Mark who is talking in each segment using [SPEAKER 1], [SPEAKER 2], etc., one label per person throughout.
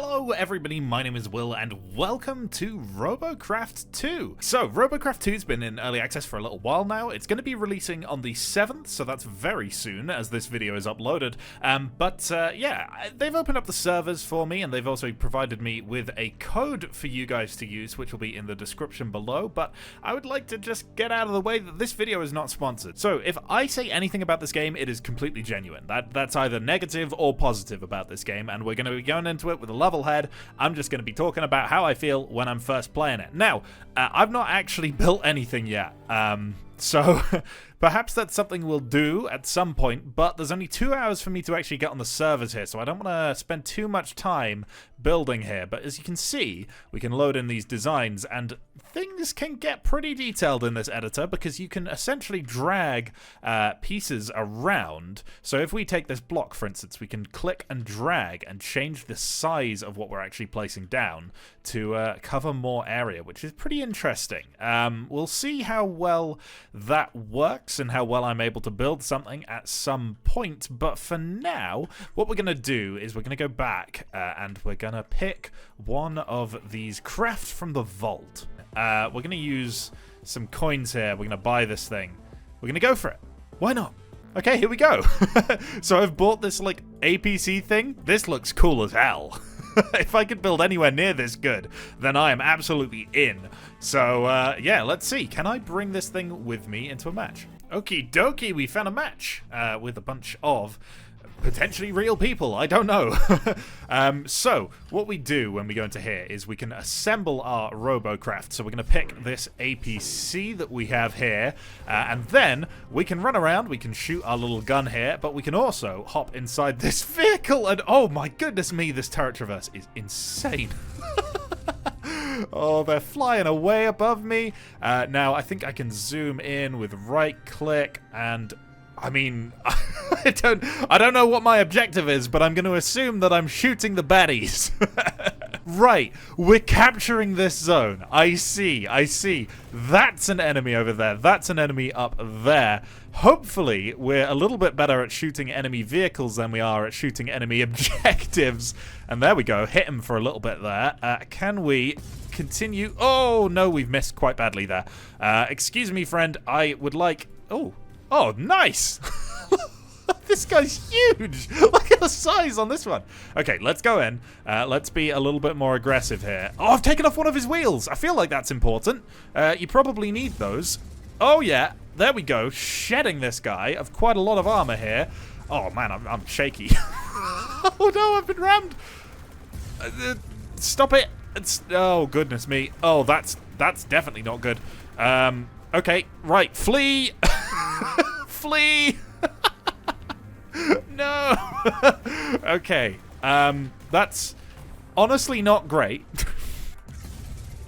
[SPEAKER 1] Hello everybody, my name is Will and welcome to Robocraft 2. So, Robocraft 2 has been in early access for a little while now. It's going to be releasing on the 7th, so that's very soon as this video is uploaded. Yeah, they've opened up the servers for me and they've also provided me with a code for you guys to use, which will be in the description below, but I would like to just get out of the way that this video is not sponsored. So, if I say anything about this game, it is completely genuine. That's either negative or positive about this game, and we're going to be going into it with a level head. I'm just going to be talking about how I feel when I'm first playing it. Now, I've not actually built anything yet, so perhaps that's something we'll do at some point, but there's only 2 hours for me to actually get on the servers here, so I don't want to spend too much time building here. But as you can see, we can load in these designs, and things can get pretty detailed in this editor because you can essentially drag pieces around. So if we take this block, for instance, we can click and drag and change the size of what we're actually placing down to cover more area, which is pretty interesting. We'll see how well that works and how well I'm able to build something at some point, but for now, what we're going to do is we're going to go back and we're going to pick one of these crafts from the vault. We're going to use some coins here. We're going to buy this thing. We're going to go for it. Why not? Okay, here we go. So I've bought this like APC thing. This looks cool as hell. If I could build anywhere near this good, then I am absolutely in. So, yeah, let's see. Can I bring this thing with me into a match? Okie dokie, we found a match with a bunch of potentially real people. I don't know. So, what we do when we go into here is we can assemble our Robocraft. So we're going to pick this APC that we have here, and then we can run around, we can shoot our little gun here, but we can also hop inside this vehicle, and oh my goodness me, this turret traverse is insane. Oh, they're flying away above me. Now, I think I can zoom in with right click, and I mean, I don't know what my objective is, but I'm going to assume that I'm shooting the baddies. Right, we're capturing this zone. I see. That's an enemy over there. That's an enemy up there. Hopefully, we're a little bit better at shooting enemy vehicles than we are at shooting enemy objectives. And there we go. Hit him for a little bit there. Can we continue? Oh, no, we've missed quite badly there. Excuse me, friend. I would like... Oh, nice! This guy's huge! Look at the size on this one. Okay, let's go in. Let's be a little bit more aggressive here. Oh, I've taken off one of his wheels. I feel like that's important. You probably need those. Oh, yeah. There we go. Shedding this guy of quite a lot of armor here. Oh, man, I'm shaky. Oh, no, I've been rammed. Stop it. Oh, goodness me. Oh, that's definitely not good. Okay, right. Flee! Flee! No! Okay, that's honestly not great.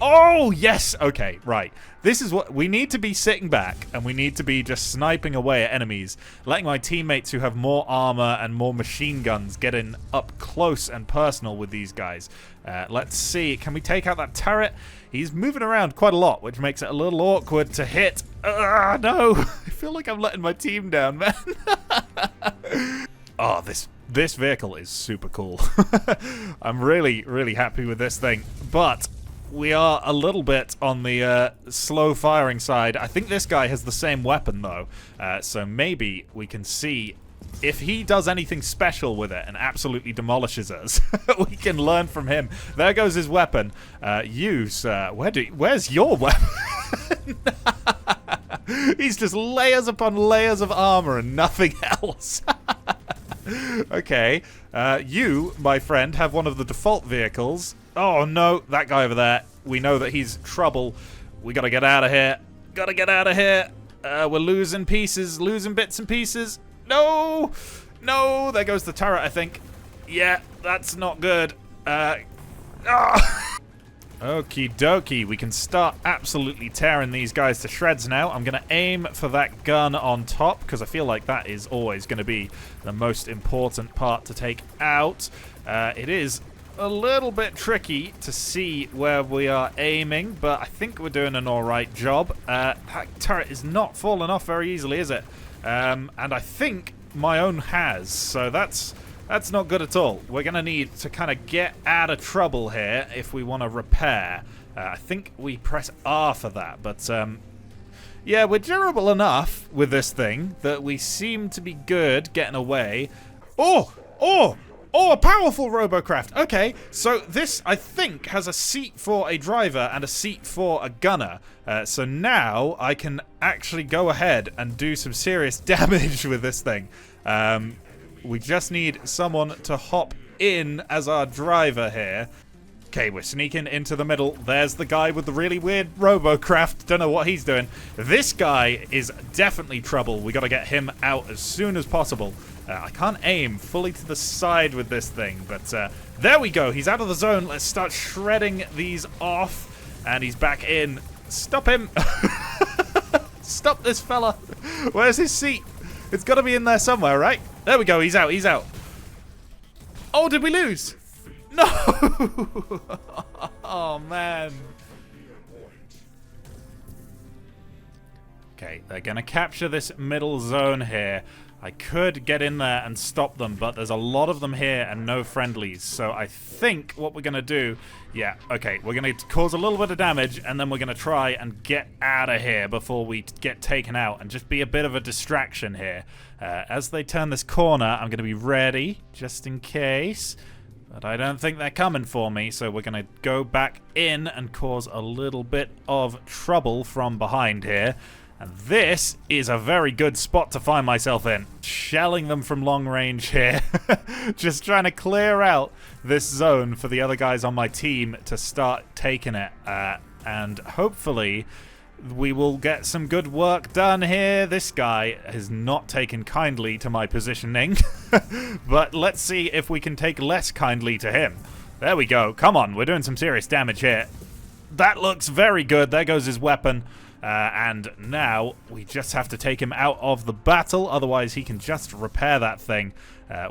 [SPEAKER 1] Oh, yes! Okay, right. This is what we need to be sitting back, and we need to be just sniping away at enemies, letting my teammates who have more armor and more machine guns get in up close and personal with these guys. Let's see. Can we take out that turret? He's moving around quite a lot, which makes it a little awkward to hit. No! I feel like I'm letting my team down, man. Oh, this vehicle is super cool. I'm really, really happy with this thing, but we are a little bit on the slow firing side. I think this guy has the same weapon, though, so maybe we can see if he does anything special with it and absolutely demolishes us. We can learn from him. There goes his weapon. You, sir, where's your weapon? He's just layers upon layers of armor and nothing else. Okay, you, my friend, have one of the default vehicles. Oh no, that guy over there. We know that he's trouble. We gotta get out of here. Gotta get out of here. We're losing pieces, losing bits and pieces. No! No, there goes the turret, I think. Yeah, that's not good. Okie dokie, we can start absolutely tearing these guys to shreds now. I'm going to aim for that gun on top, because I feel like that is always going to be the most important part to take out. It is a little bit tricky to see where we are aiming, but I think we're doing an alright job. That turret is not falling off very easily, is it? And I think my own has, so that's That's not good at all. We're going to need to kind of get out of trouble here if we want to repair. I think we press R for that, but yeah, we're durable enough with this thing that we seem to be good getting away. Oh, a powerful Robocraft. Okay, so this, I think, has a seat for a driver and a seat for a gunner. So now I can actually go ahead and do some serious damage with this thing. We just need someone to hop in as our driver here. Okay, we're sneaking into the middle. There's the guy with the really weird Robocraft. Don't know what he's doing. This guy is definitely trouble. We got to get him out as soon as possible. I can't aim fully to the side with this thing, but there we go. He's out of the zone. Let's start shredding these off. And he's back in. Stop him. Stop this fella. Where's his seat? It's got to be in there somewhere, right? There we go. He's out. He's out. Oh, did we lose? No! Oh, man. Okay, they're going to capture this middle zone here. I could get in there and stop them, but there's a lot of them here and no friendlies. So I think what we're going to do... Yeah, okay, we're going to cause a little bit of damage, and then we're going to try and get out of here before we get taken out and just be a bit of a distraction here. As they turn this corner, I'm going to be ready, just in case... But I don't think they're coming for me, so we're going to go back in and cause a little bit of trouble from behind here. And this is a very good spot to find myself in. Shelling them from long range here. Just trying to clear out this zone for the other guys on my team to start taking it. And hopefully... we will get some good work done here. This guy has not taken kindly to my positioning. But let's see if we can take less kindly to him. There we go. Come on, we're doing some serious damage here. That looks very good. There goes his weapon. And now we just have to take him out of the battle. Otherwise, he can just repair that thing.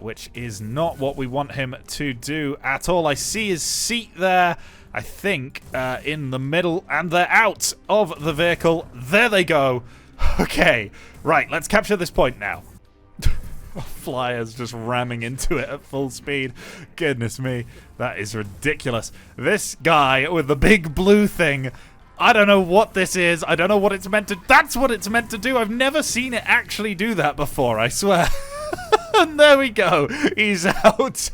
[SPEAKER 1] Which is not what we want him to do at all. I see his seat there. I think, in the middle, and they're out of the vehicle. There they go. Okay, right, let's capture this point now. Flyer's just ramming into it at full speed. Goodness me, that is ridiculous. This guy with the big blue thing, I don't know what this is. I don't know what it's meant to... That's what it's meant to do. I've never seen it actually do that before, I swear. And there we go. He's out.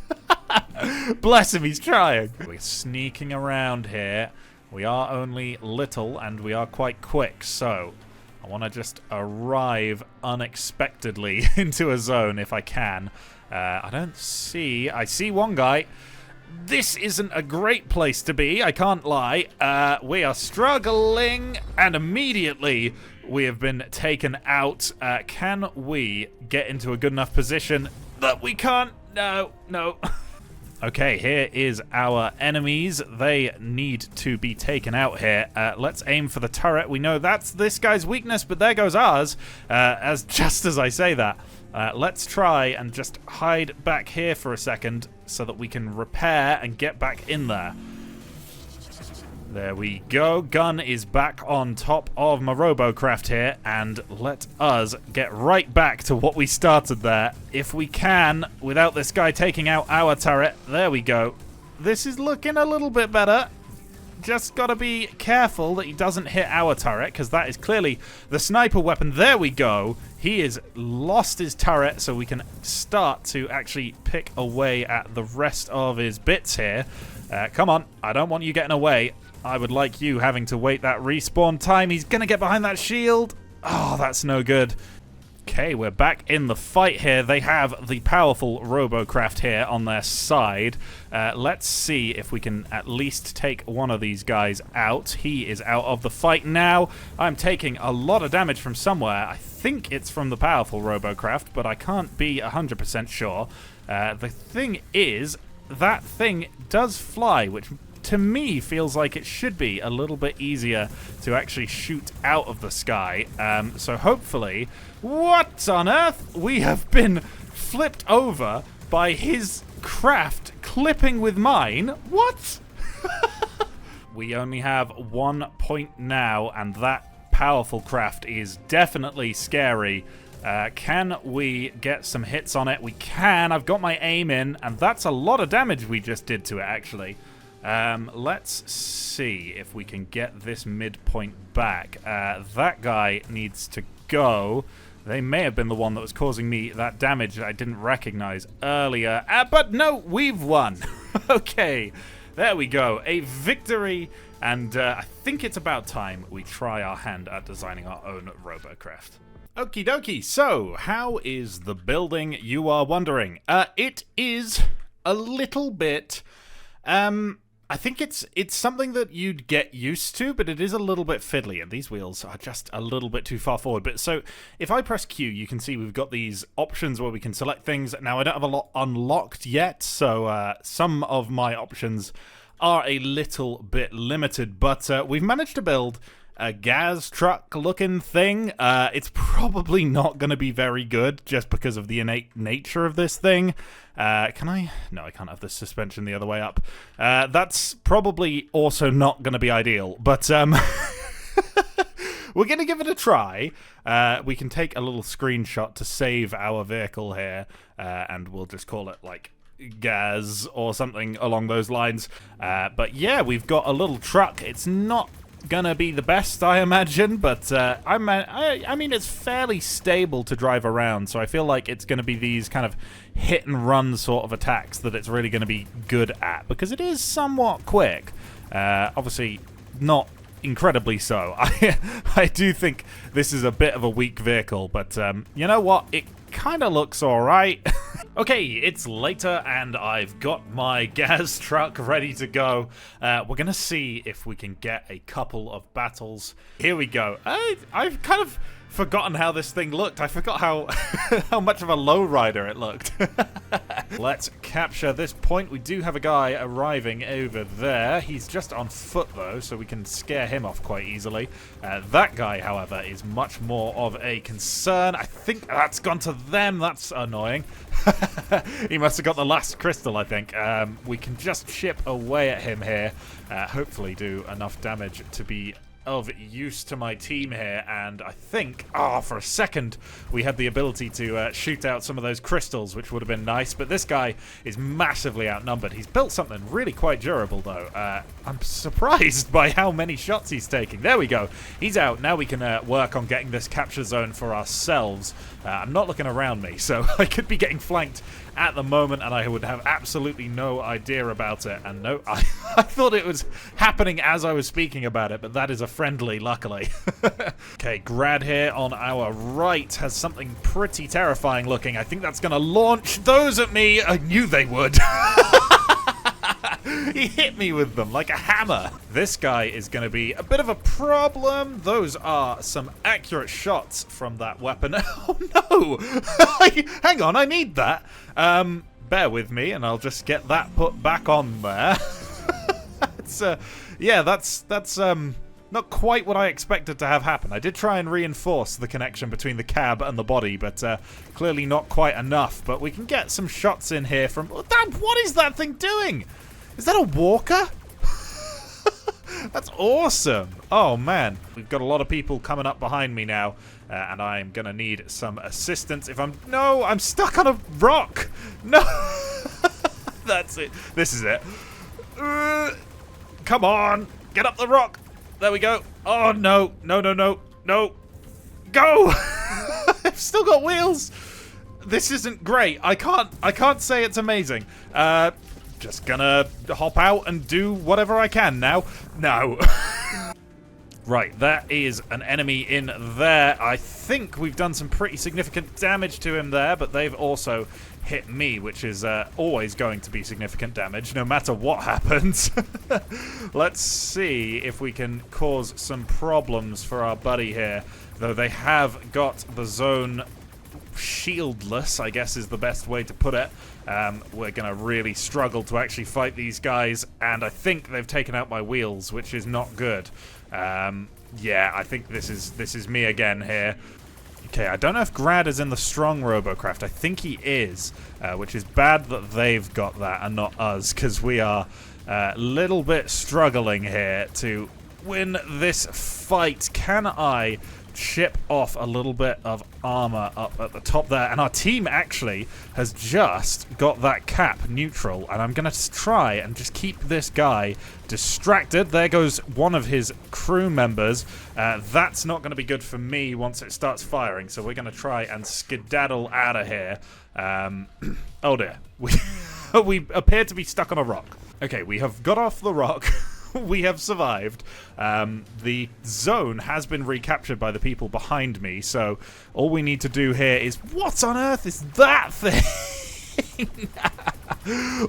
[SPEAKER 1] Bless him, he's trying. We're sneaking around here. We are only little and we are quite quick, so I want to just arrive unexpectedly into a zone if I can. I see one guy. This isn't a great place to be, I can't lie. We are struggling, and immediately we have been taken out. Can we get into a good enough position that we can't? No. Okay, here is our enemies. They need to be taken out here. Let's aim for the turret. We know that's this guy's weakness, but there goes ours, just as I say that. Let's try and just hide back here for a second so that we can repair and get back in there. There we go. Gun is back on top of my Robocraft here, and let us get right back to what we started there, if we can, without this guy taking out our turret. There we go. This is looking a little bit better. Just gotta be careful that he doesn't hit our turret, because that is clearly the sniper weapon. There we go. He has lost his turret, so we can start to actually pick away at the rest of his bits here. Come on, I don't want you getting away. I would like you having to wait that respawn time. He's gonna get behind that shield. Oh, that's no good. Okay, we're back in the fight here. They have the powerful Robocraft here on their side. Let's see if we can at least take one of these guys out. He is out of the fight now. I'm taking a lot of damage from somewhere. I think it's from the powerful Robocraft, but I can't be 100% sure. The thing is, that thing does fly, which to me feels like it should be a little bit easier to actually shoot out of the sky. So hopefully... What on earth? We have been flipped over by his craft clipping with mine? What? We only have 1 point now, and that powerful craft is definitely scary. Can we get some hits on it? We can. I've got my aim in, and that's a lot of damage we just did to it, actually. Let's see if we can get this midpoint back. That guy needs to go. They may have been the one that was causing me that damage that I didn't recognize earlier. But no, we've won. Okay, there we go. A victory, and I think it's about time we try our hand at designing our own Robocraft. Okie dokie, so how is the building, you are wondering? It is a little bit, I think it's something that you'd get used to, but it is a little bit fiddly, and these wheels are just a little bit too far forward. But so if I press Q, you can see we've got these options where we can select things. Now, I don't have a lot unlocked yet, so some of my options are a little bit limited, but we've managed to build a GAZ truck looking thing. It's probably not going to be very good just because of the innate nature of this thing. Can I? No, I can't have the suspension the other way up. That's probably also not going to be ideal, but we're going to give it a try. We can take a little screenshot to save our vehicle here, and we'll just call it like GAZ or something along those lines. But yeah, we've got a little truck. It's not gonna be the best, I imagine, but I mean it's fairly stable to drive around, so I feel like it's gonna be these kind of hit and run sort of attacks that it's really gonna be good at, because it is somewhat quick. Obviously not incredibly so. I do think this is a bit of a weak vehicle, but you know what, it kind of looks alright. Okay, it's later and I've got my GAZ truck ready to go. We're gonna see if we can get a couple of battles. Here we go. I've kind of forgotten how this thing looked. I forgot how how much of a lowrider it looked. Let's capture this point. We do have a guy arriving over there. He's just on foot though, so we can scare him off quite easily. That guy, however, is much more of a concern. I think that's gone to them. That's annoying. He must have got the last crystal, I think. We can just chip away at him here. Hopefully do enough damage to be of use to my team here, and I think, for a second, we had the ability to shoot out some of those crystals, which would have been nice, but this guy is massively outnumbered. He's built something really quite durable, though. I'm surprised by how many shots he's taking. There we go. He's out. Now we can work on getting this capture zone for ourselves. I'm not looking around me, so I could be getting flanked at the moment, and I would have absolutely no idea about it. And no, I thought it was happening as I was speaking about it, but that is a friendly, luckily. Okay, Grad here on our right has something pretty terrifying looking. I think that's going to launch those at me. I knew they would. He hit me with them like a hammer. This guy is going to be a bit of a problem. Those are some accurate shots from that weapon. Oh no! Hang on, I need that. Bear with me, and I'll just get that put back on there. Yeah, that's not quite what I expected to have happen. I did try and reinforce the connection between the cab and the body, but clearly not quite enough. But we can get some shots in here from... What is that thing doing? Is that a walker? That's awesome. Oh, man. We've got a lot of people coming up behind me now, and I'm going to need some assistance if I'm... No, I'm stuck on a rock. No. That's it. This is it. Come on. Get up the rock. There we go. Oh, no. No, no, no. No. Go. I've still got wheels. This isn't great. I can't say it's amazing. Just gonna hop out and do whatever I can now. No. Right, that is an enemy in there. I think we've done some pretty significant damage to him there, but they've also hit me, which is always going to be significant damage, no matter what happens. Let's see if we can cause some problems for our buddy here, though they have got the zone shieldless, I guess is the best way to put it. We're going to really struggle to actually fight these guys, and I think they've taken out my wheels, which is not good. Yeah, I think this is me again here. Okay, I don't know if Grad is in the strong Robocraft. I think he is, which is bad that they've got that and not us, because we are a little bit struggling here to win this fight. Can I chip off a little bit of armor up at the top there. And our team actually has just got that cap neutral. And I'm going to try and just keep this guy distracted. There goes one of his crew members. That's not going to be good for me once it starts firing. So we're going to try and skedaddle out of here. Oh dear. We appear to be stuck on a rock. Okay, we have got off the rock. We have survived. The zone has been recaptured by the people behind me, so all we need to do here is... What on earth is that thing?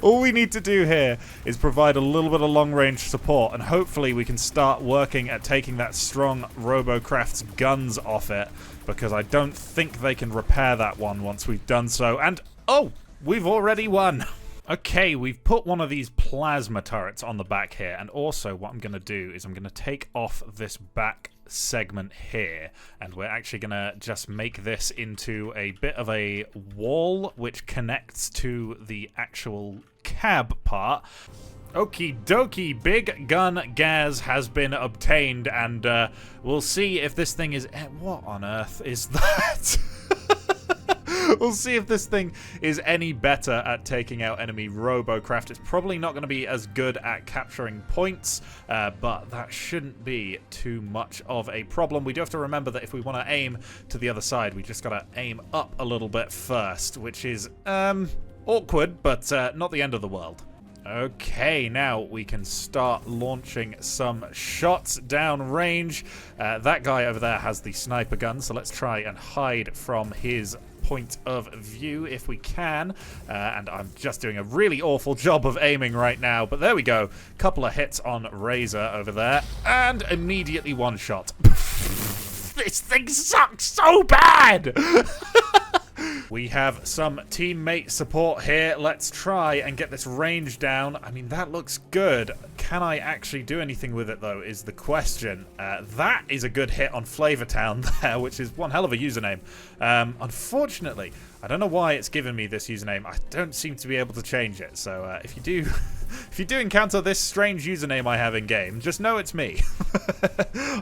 [SPEAKER 1] All we need to do here is provide a little bit of long-range support, and hopefully we can start working at taking that strong Robocraft's guns off it, because I don't think they can repair that one once we've done so. And, oh, we've already won. Okay, we've put one of these plasma turrets on the back here, and also what I'm going to do is I'm going to take off this back segment here, and we're actually going to just make this into a bit of a wall which connects to the actual cab part. Okie dokie, big gun GAZ has been obtained, and we'll see if this thing is... What on earth is that? We'll see if this thing is any better at taking out enemy Robocraft. It's probably not going to be as good at capturing points, but that shouldn't be too much of a problem. We do have to remember that if we want to aim to the other side, we just got to aim up a little bit first, which is awkward, but not the end of the world. Okay, now we can start launching some shots down range. That guy over there has the sniper gun, so let's try and hide from his point of view if we can. And I'm just doing a really awful job of aiming right now, but there we go. Couple of hits on Razor over there, and immediately one shot. This thing sucks so bad! We have some teammate support here. Let's try and get this range down. I mean, that looks good. Can I actually do anything with it, though, is the question. That is a good hit on Flavortown there, which is one hell of a username. Unfortunately, I don't know why it's given me this username. I don't seem to be able to change it. So if you do... If you do encounter this strange username I have in game, just know it's me.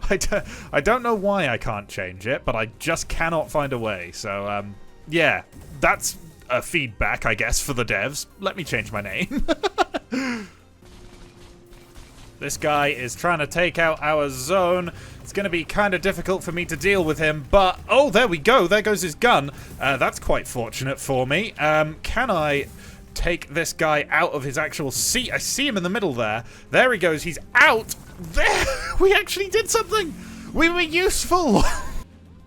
[SPEAKER 1] I don't know why I can't change it, but I just cannot find a way. So, yeah, that's a feedback, I guess, for the devs. Let me change my name. This guy is trying to take out our zone. It's going to be kind of difficult for me to deal with him, but... Oh, there we go. There goes his gun. That's quite fortunate for me. Can I... take this guy out of his actual seat? I see him in the middle there. There he goes. He's out. There. We actually did something. We were useful.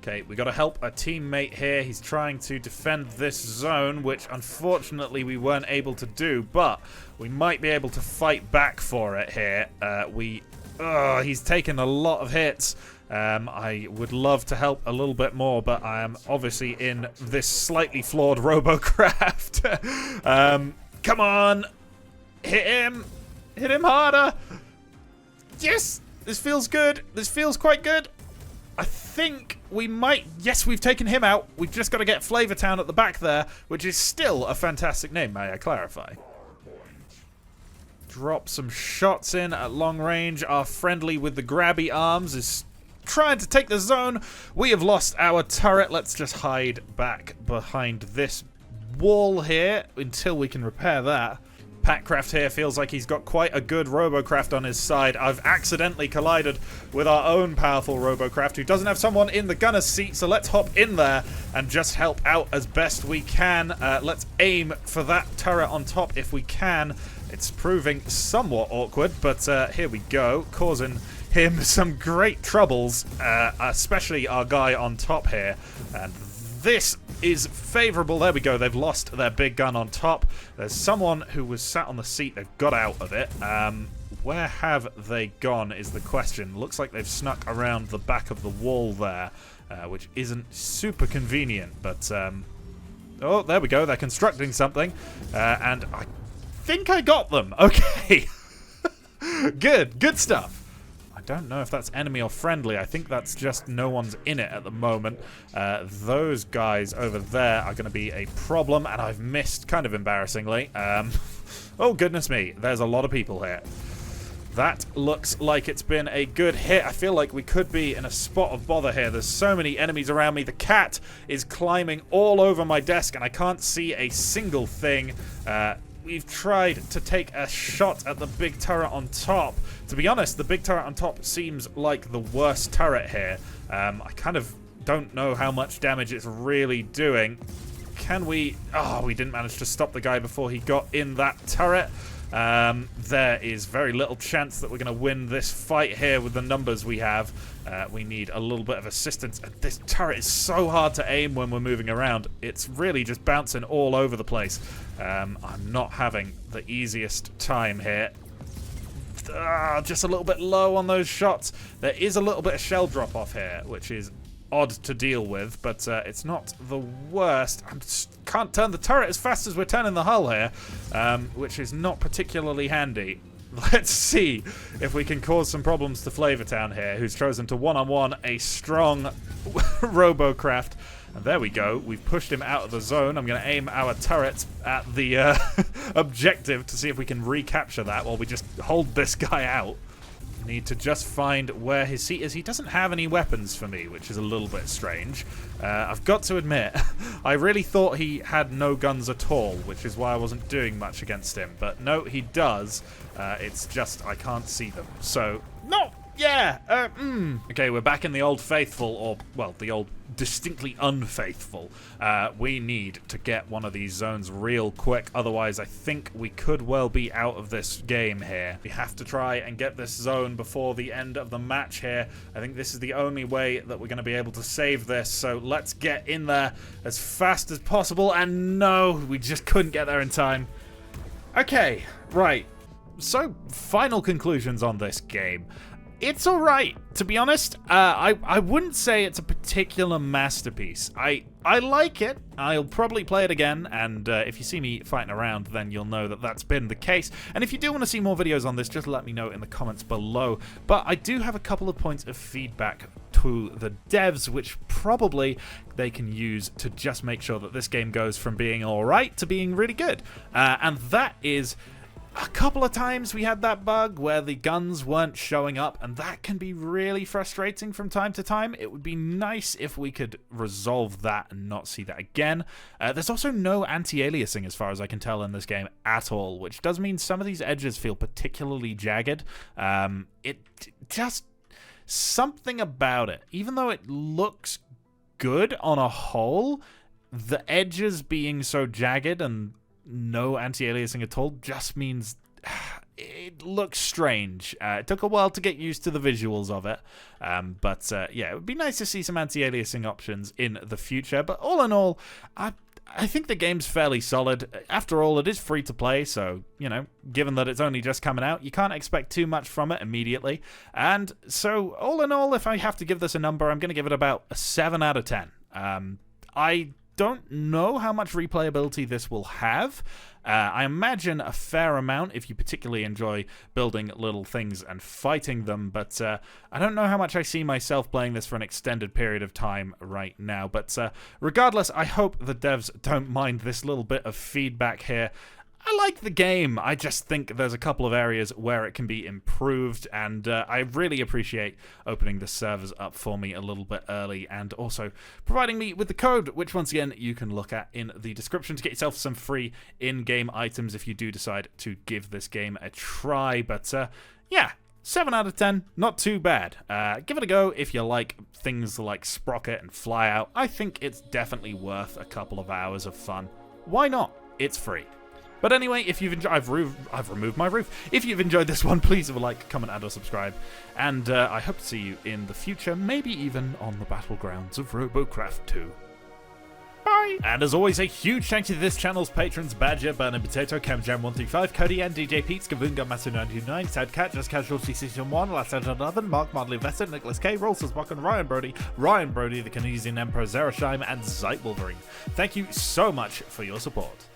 [SPEAKER 1] Okay, we got to help a teammate here. He's trying to defend this zone, which unfortunately we weren't able to do, but we might be able to fight back for it here. He's taken a lot of hits. I would love to help a little bit more, but I am obviously in this slightly flawed Robocraft. Come on. Hit him. Hit him harder. Yes. This feels good. This feels quite good. I think we might... Yes, we've taken him out. We've just got to get Flavortown at the back there, which is still a fantastic name, may I clarify. Drop some shots in at long range. Our friendly with the grabby arms is... trying to take the zone. We have lost our turret. Let's just hide back behind this wall here until we can repair that. Packcraft here feels like he's got quite a good Robocraft on his side. I've accidentally collided with our own powerful Robocraft who doesn't have someone in the gunner's seat, so let's hop in there and just help out as best we can. Let's aim for that turret on top if we can. It's proving somewhat awkward, but here we go, causing him some great troubles, especially our guy on top here. And this is favorable. There we go. They've lost their big gun on top. There's someone who was sat on the seat. They've got out of it. Where have they gone is the question. Looks like they've snuck around the back of the wall there, which isn't super convenient. But, oh, there we go. They're constructing something. And I think I got them. Okay. Good stuff. I don't know if that's enemy or friendly. I think that's just no one's in it at the moment. Those guys over there are going to be a problem, and I've missed kind of embarrassingly. Oh, goodness me. There's a lot of people here. That looks like it's been a good hit. I feel like we could be in a spot of bother here. There's so many enemies around me. The cat is climbing all over my desk, and I can't see a single thing. We've tried to take a shot at the big turret on top. To be honest, the big turret on top seems like the worst turret here. I kind of don't know how much damage it's really doing. Can we... Oh, we didn't manage to stop the guy before he got in that turret. There is very little chance that we're going to win this fight here with the numbers we have. We need a little bit of assistance. And this turret is so hard to aim when we're moving around. It's really just bouncing all over the place. I'm not having the easiest time here. Just a little bit low on those shots. There is a little bit of shell drop off here, which is odd to deal with, but it's not the worst. I just can't turn the turret as fast as we're turning the hull here, which is not particularly handy. Let's see if we can cause some problems to Flavortown here, who's chosen to one-on-one a strong Robocraft. And there we go. We've pushed him out of the zone. I'm going to aim our turret at the objective to see if we can recapture that while we just hold this guy out. Need to just find where his seat is. He doesn't have any weapons for me, which is a little bit strange. I've got to admit, I really thought he had no guns at all, which is why I wasn't doing much against him. But no, he does. It's just I can't see them. So, no! Yeah! Okay, we're back in the Old Faithful, or, well, the Old Distinctly Unfaithful. We need to get one of these zones real quick, otherwise I think we could well be out of this game here. We have to try and get this zone before the end of the match here. I think this is the only way that we're going to be able to save this, so let's get in there as fast as possible, and no, we just couldn't get there in time. Okay, right. So, final conclusions on this game. It's alright, to be honest. I wouldn't say it's a particular masterpiece. I like it. I'll probably play it again, and if you see me fighting around, then you'll know that that's been the case. And if you do want to see more videos on this, just let me know in the comments below. But I do have a couple of points of feedback to the devs, which probably they can use to just make sure that this game goes from being alright to being really good. And that is... A couple of times we had that bug where the guns weren't showing up, and that can be really frustrating from time to time. It would be nice if we could resolve that and not see that again. There's also no anti-aliasing as far as I can tell in this game at all, which does mean some of these edges feel particularly jagged. It just... something about it. Even though it looks good on a whole, the edges being so jagged and no anti-aliasing at all just means it looks strange. It took a while to get used to the visuals of it, but yeah, it would be nice to see some anti-aliasing options in the future. But all in all, I think the game's fairly solid. After all, it is free to play, so, you know, given that it's only just coming out, you can't expect too much from it immediately. And so, all in all, if I have to give this a number, I'm going to give it about a 7 out of 10. I don't know how much replayability this will have. I imagine a fair amount if you particularly enjoy building little things and fighting them, but I don't know how much I see myself playing this for an extended period of time right now. But regardless, I hope the devs don't mind this little bit of feedback here. I like the game. I just think there's a couple of areas where it can be improved, and I really appreciate opening the servers up for me a little bit early and also providing me with the code, which once again you can look at in the description to get yourself some free in-game items if you do decide to give this game a try. But yeah, 7 out of 10, not too bad. Give it a go if you like things like Sprocket and Flyout. I think it's definitely worth a couple of hours of fun. Why not? It's free. But anyway, if you've enjoyed... I've removed my roof. If you've enjoyed this one, please leave a like, comment, and or subscribe. And I hope to see you in the future, maybe even on the battlegrounds of Robocraft 2. Bye! And as always, a huge thank you to this channel's patrons: Badger, Burning Potato, CamJam135, Cody N, DJ Pete's, Gavunga, Masu929, Sad Cat, Just Casualty Season 1, Last Out 11, Mark Modley Vested, Nicholas K, Rolls Buck, and Ryan Brody, the Canadian Emperor Zerasheim, and Zeit Wolverine. Thank you so much for your support.